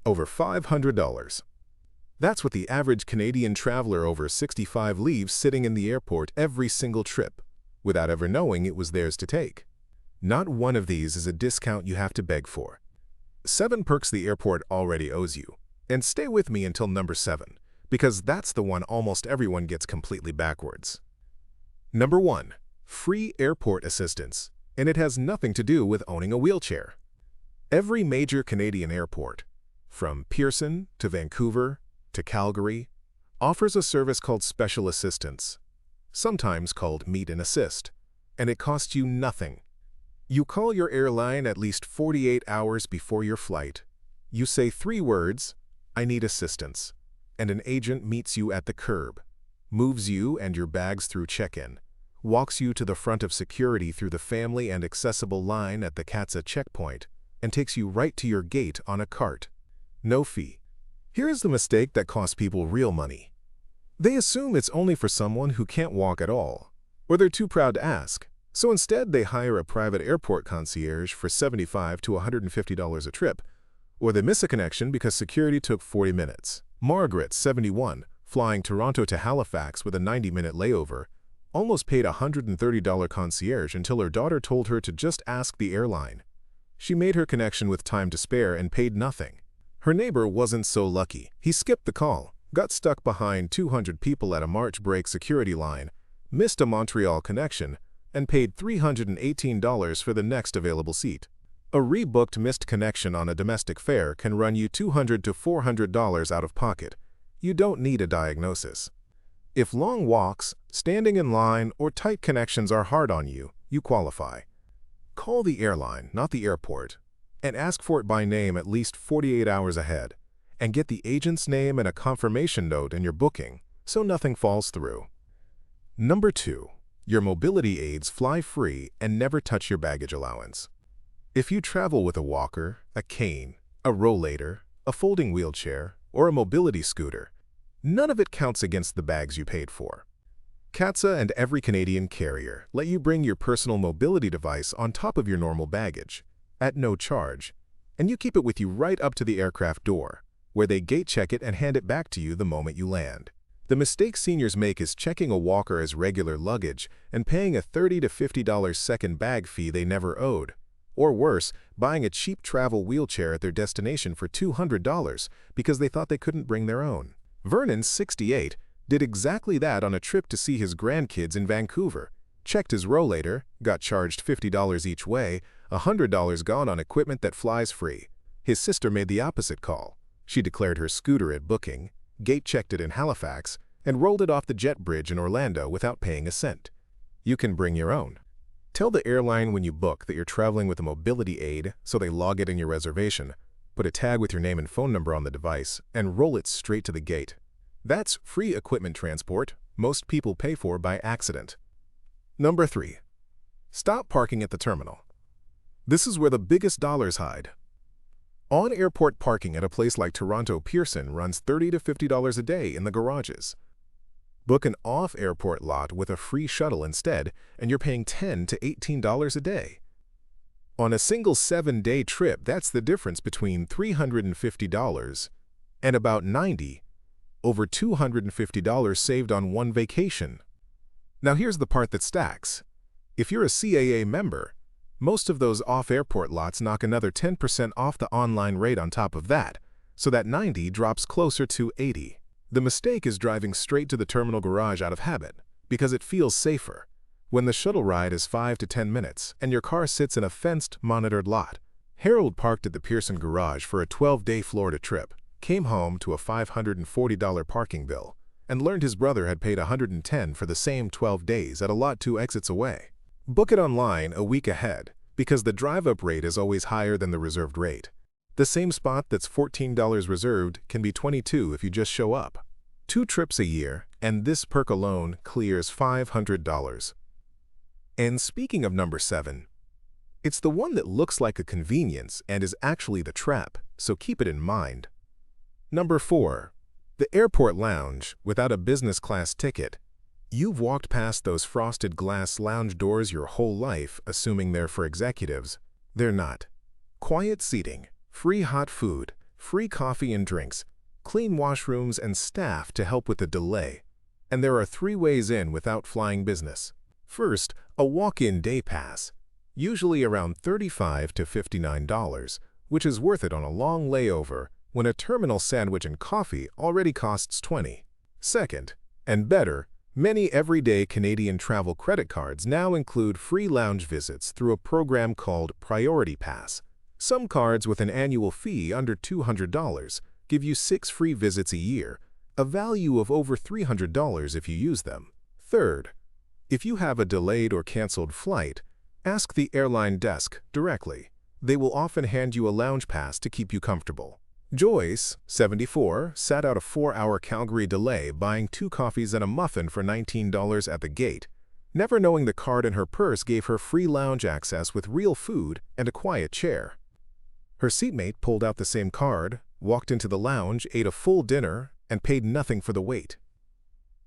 Over $500. That's what the average Canadian traveler over 65 leaves sitting in the airport every single trip, without ever knowing it was theirs to take. Not one of these is a discount you have to beg for. 7 perks the airport already owes you. And stay with me until number 7, because that's the one almost everyone gets completely backwards. Number 1. Free airport assistance, and it has nothing to do with owning a wheelchair. Every major Canadian airport, from Pearson to Vancouver to Calgary, offers a service called Special Assistance, sometimes called Meet and Assist, and it costs you nothing. You call your airline at least 48 hours before your flight. You say 3 words, "I need assistance," and an agent meets you at the curb, moves you and your bags through check-in, walks you to the front of security through the family and accessible line at the CATSA checkpoint, and takes you right to your gate on a cart. No fee. Here is the mistake that costs people real money. They assume it's only for someone who can't walk at all, or they're too proud to ask. So instead, they hire a private airport concierge for $75 to $150 a trip, or they miss a connection because security took 40 minutes. Margaret, 71, flying Toronto to Halifax with a 90-minute layover, almost paid a $130 concierge until her daughter told her to just ask the airline. She made her connection with time to spare and paid nothing. Her neighbor wasn't so lucky. He skipped the call, got stuck behind 200 people at a March break security line, missed a Montreal connection, and paid $318 for the next available seat. A rebooked missed connection on a domestic fare can run you $200 to $400 out of pocket. You don't need a diagnosis. If long walks, standing in line, or tight connections are hard on you, you qualify. Call the airline, not the airport, and ask for it by name at least 48 hours ahead, and get the agent's name and a confirmation note in your booking so nothing falls through. Number 2. Your mobility aids fly free and never touch your baggage allowance. If you travel with a walker, a cane, a rollator, a folding wheelchair, or a mobility scooter, none of it counts against the bags you paid for. CATSA and every Canadian carrier let you bring your personal mobility device on top of your normal baggage, at no charge, and you keep it with you right up to the aircraft door, where they gate check it and hand it back to you the moment you land. The mistake seniors make is checking a walker as regular luggage and paying a $30 to $50 second bag fee they never owed. Or worse, buying a cheap travel wheelchair at their destination for $200 because they thought they couldn't bring their own. Vernon, 68, did exactly that on a trip to see his grandkids in Vancouver. Checked his rollator, got charged $50 each way, $100 gone on equipment that flies free. His sister made the opposite call. She declared her scooter at booking, gate-checked it in Halifax, and rolled it off the jet bridge in Orlando without paying a cent. You can bring your own. Tell the airline when you book that you're traveling with a mobility aid so they log it in your reservation, put a tag with your name and phone number on the device, and roll it straight to the gate. That's free equipment transport most people pay for by accident. Number 3. Stop parking at the terminal. This is where the biggest dollars hide. On-airport parking at a place like Toronto Pearson runs $30 to $50 a day in the garages. Book an off-airport lot with a free shuttle instead, and you're paying $10 to $18 a day. On a single 7-day trip, that's the difference between $350 and about $90, over $250 saved on one vacation. Now here's the part that stacks. If you're a CAA member, most of those off-airport lots knock another 10% off the online rate on top of that, so that $90 drops closer to $80. The mistake is driving straight to the terminal garage out of habit, because it feels safer, when the shuttle ride is 5 to 10 minutes and your car sits in a fenced, monitored lot. Harold parked at the Pearson garage for a 12-day Florida trip, came home to a $540 parking bill, and learned his brother had paid $110 for the same 12 days at a lot 2 exits away. Book it online a week ahead, because the drive-up rate is always higher than the reserved rate. The same spot that's $14 reserved can be $22 if you just show up. 2 trips a year, and this perk alone clears $500. And speaking of number 7, it's the one that looks like a convenience and is actually the trap, so keep it in mind. Number 4. The airport lounge without a business class ticket. You've walked past those frosted glass lounge doors your whole life, assuming they're for executives. They're not. Quiet seating, free hot food, free coffee and drinks, clean washrooms and staff to help with the delay. And there are 3 ways in without flying business. First, a walk-in day pass, usually around $35 to $59, which is worth it on a long layover when a terminal sandwich and coffee already costs $20. Second, and better, many everyday Canadian travel credit cards now include free lounge visits through a program called Priority Pass. Some cards with an annual fee under $200 give you 6 free visits a year, a value of over $300 if you use them. Third, if you have a delayed or canceled flight, ask the airline desk directly. They will often hand you a lounge pass to keep you comfortable. Joyce, 74, sat out a 4-hour Calgary delay buying 2 coffees and a muffin for $19 at the gate, never knowing the card in her purse gave her free lounge access with real food and a quiet chair. Her seatmate pulled out the same card, walked into the lounge, ate a full dinner, and paid nothing for the wait.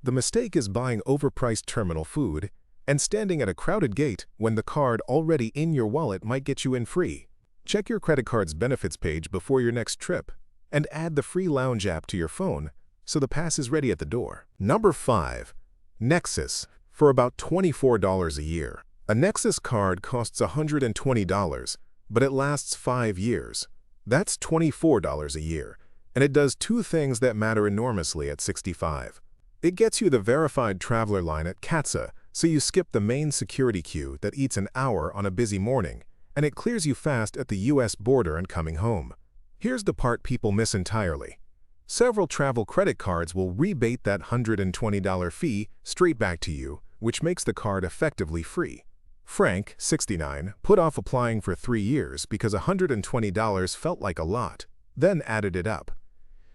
The mistake is buying overpriced terminal food and standing at a crowded gate when the card already in your wallet might get you in free. Check your credit card's benefits page before your next trip and add the free lounge app to your phone so the pass is ready at the door. Number 5. NEXUS, for about $24 a year. A NEXUS card costs $120, but it lasts 5 years. That's $24 a year, and it does 2 things that matter enormously at 65. It gets you the verified traveler line at CATSA, so you skip the main security queue that eats an hour on a busy morning, and it clears you fast at the US border and coming home. Here's the part people miss entirely. Several travel credit cards will rebate that $120 fee straight back to you, which makes the card effectively free. Frank, 69, put off applying for 3 years because $120 felt like a lot, then added it up.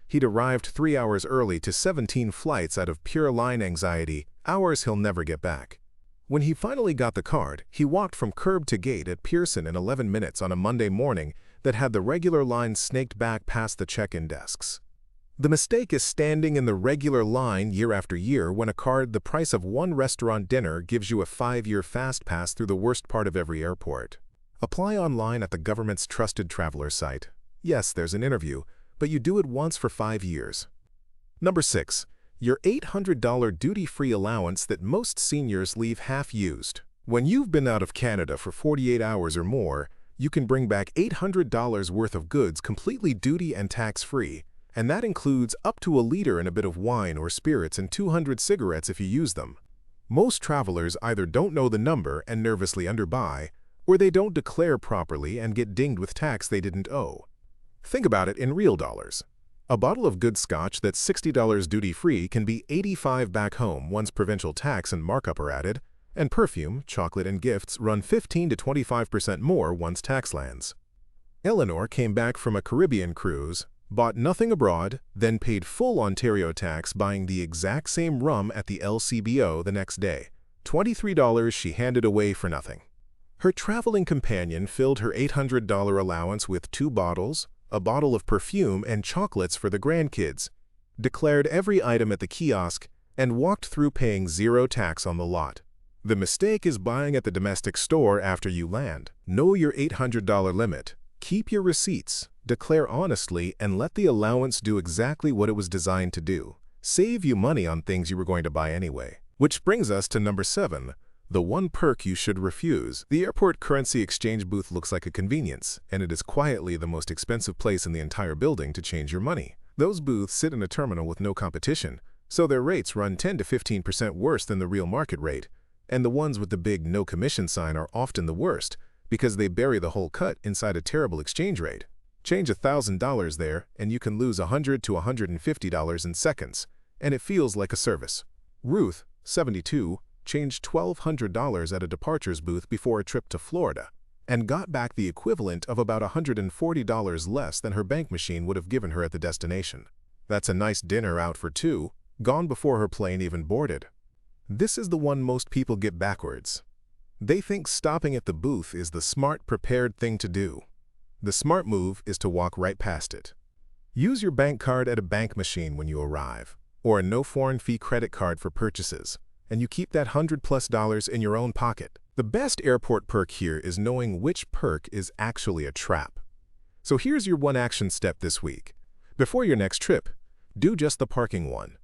He'd arrived 3 hours early to 17 flights out of pure line anxiety, hours he'll never get back. When he finally got the card, he walked from curb to gate at Pearson in 11 minutes on a Monday morning that had the regular line snaked back past the check-in desks. The mistake is standing in the regular line year after year when a card the price of 1 restaurant dinner gives you a 5-year fast pass through the worst part of every airport. Apply online at the government's trusted traveler site. Yes, there's an interview, but you do it once for 5 years. Number 6. Your $800 duty-free allowance that most seniors leave half-used. When you've been out of Canada for 48 hours or more, you can bring back $800 worth of goods completely duty and tax-free, and that includes up to a liter and a bit of wine or spirits and 200 cigarettes if you use them. Most travelers either don't know the number and nervously underbuy, or they don't declare properly and get dinged with tax they didn't owe. Think about it in real dollars. A bottle of good scotch that's $60 duty-free can be $85 back home once provincial tax and markup are added, and perfume, chocolate, and gifts run 15 to 25% more once tax lands. Eleanor came back from a Caribbean cruise, bought nothing abroad, then paid full Ontario tax buying the exact same rum at the LCBO the next day. $23 she handed away for nothing. Her traveling companion filled her $800 allowance with 2 bottles, a bottle of perfume, and chocolates for the grandkids, declared every item at the kiosk, and walked through paying 0 tax on the lot. The mistake is buying at the domestic store after you land. Know your $800 limit. Keep your receipts, declare honestly, and let the allowance do exactly what it was designed to do. Save you money on things you were going to buy anyway. Which brings us to number 7. The one perk you should refuse. The airport currency exchange booth looks like a convenience, and it is quietly the most expensive place in the entire building to change your money. Those booths sit in a terminal with no competition, so their rates run 10 to 15% worse than the real market rate, and the ones with the big no commission sign are often the worst because they bury the whole cut inside a terrible exchange rate. Change $1,000 there, and you can lose $100 to $150 in seconds, and it feels like a service. Ruth, 72, changed $1,200 at a departures booth before a trip to Florida, and got back the equivalent of about $140 less than her bank machine would have given her at the destination. That's a nice dinner out for 2, gone before her plane even boarded. This is the one most people get backwards. They think stopping at the booth is the smart, prepared thing to do. The smart move is to walk right past it. Use your bank card at a bank machine when you arrive, or a no foreign fee credit card for purchases, and you keep that $100+ in your own pocket. The best airport perk here is knowing which perk is actually a trap. So here's your one action step this week. Before your next trip, do just the parking one.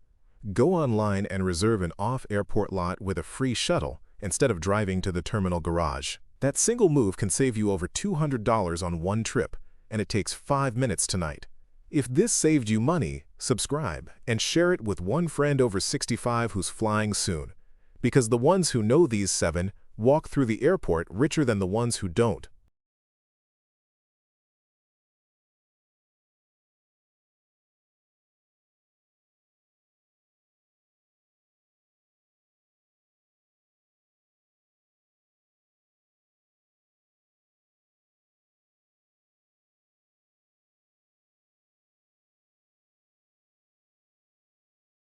Go online and reserve an off-airport lot with a free shuttle instead of driving to the terminal garage. That single move can save you over $200 on one trip, and it takes 5 minutes tonight. If this saved you money, subscribe and share it with one friend over 65 who's flying soon. Because the ones who know these 7 walk through the airport richer than the ones who don't.